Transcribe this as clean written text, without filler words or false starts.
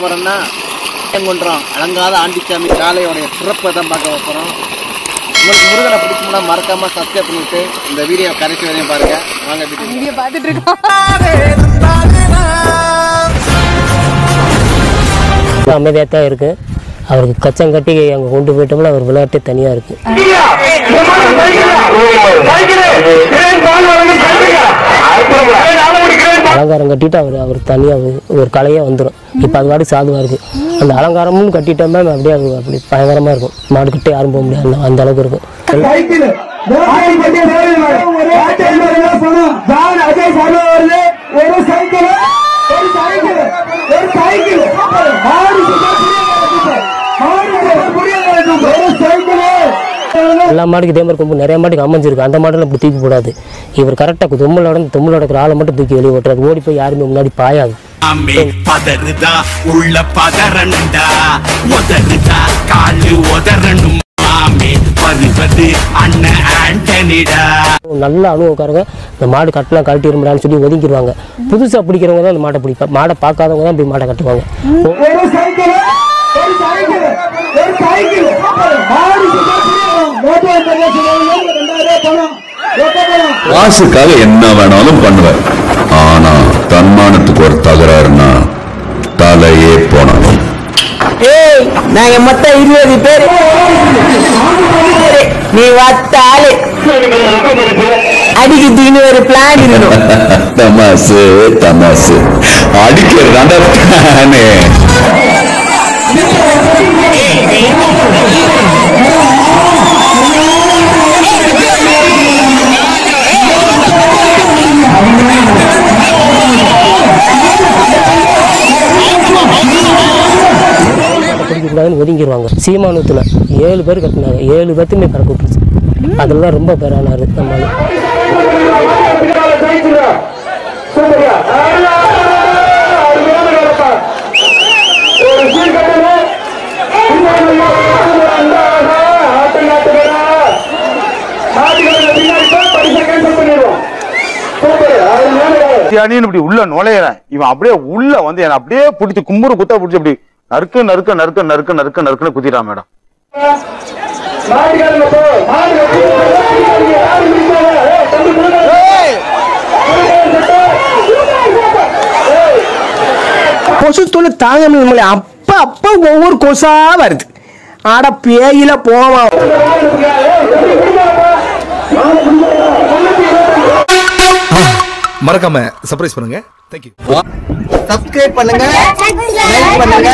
போறோம்னா கொன்றோம் அலங்காத ஆண்டிச்சாமி காளையோடைய சிறப்பை தான் பார்க்க போறோம். உங்களுக்கு முருகனை பிடிக்கும்னா மறக்காம சப்ஸ்கிரைப் பண்ணிட்டு இந்த வீடியோ கடைசி வரையும் பாருங்க. வாங்க வீடியோ பார்த்துட்டு இருக்கோம். அமைதியாக தான் இருக்கு. அவருக்கு கச்சம் கட்டி அங்கே கொண்டு போயிட்டோம்னா அவர் விளையாட்டே தனியாக இருக்கு. அலங்காரம் கட்டிட்டு அவர் தனியாக ஒரு கலையாக வந்துடும். இப்போ அது மாதிரி சாதுவாக இருக்கு. அந்த அலங்காரமும் கட்டிட்டோம்னா அப்படியே அப்படி பயங்கரமாக இருக்கும். மாடு கிட்டே யாரும் போக முடியாது, அந்த அளவுக்கு இருக்கும். எல்லா மாடுக்கு இதே மாதிரி கொம்பு நிறைய மாட்டுக்கு அமைஞ்சிருக்கு. அந்த மாடெல்லாம் இப்படி தூக்கி போடாது. இவர் கரெக்டாக தொம்மலோட ஆளை மட்டும் தூக்கி வெளியே ஓட்டுறாரு. ஓடி போய் யாருமே முன்னாடி பாயாது. நல்ல அனுபவக்காரங்க இந்த மாடு கட்டலாம் கழட்டி இருமுடான்னு சொல்லி ஒதுங்கிடுவாங்க. புதுசாக பிடிக்கிறவங்க தான் அந்த மாட்டை பிடிப்பா. மாடை பார்க்காதவங்க தான் இப்படி மாட்டை கட்டுவாங்க. காசுக்காக என்ன வேணாலும் பண்ணுவார். ஆனா தன்மானத்துக்கு ஒரு தகராறுனா தலையே போனாலும். நாங்க மொத்தம் 20 பேர். நீ வத்தாலே அடிக்கிறதுக்கு ஒரு பிளான் இருக்கணும். தமாசு தமாசு அடிக்கிறதாண்டா பிளானே. பிடிக்கக்கூடாதுன்னு ஒதுங்கிடுவாங்க. சீமானூத்துல 7 பேர் கட்டினாங்க. 7 பேர்த்துமே பறக்க விட்டுருச்சு. அதில் தான் ரொம்ப பேரானாரு நம்ம. இப்படி உள்ள நுழையிறேன். இவன் அப்படியே உள்ள வந்து என்ன அப்படியே பிடிச்சி கும்புறு குத்தா பிடிச்சி அப்படி நறுக்கு நறுக்க நறுக்க நறுக்க நறுக்க நறுக்குன்னு குத்திட்டான் மேடம். கொசு தொழில் தாங்க முடியல. அப்ப அப்ப ஒவ்வொரு கொசா வருது. ஆட பேயில போவான். மறக்காம சர்ப்ரைஸ் பண்ணுங்க. தேங்க்யூ. சப்ஸ்கிரைப் பண்ணுங்க, லைக் பண்ணுங்க.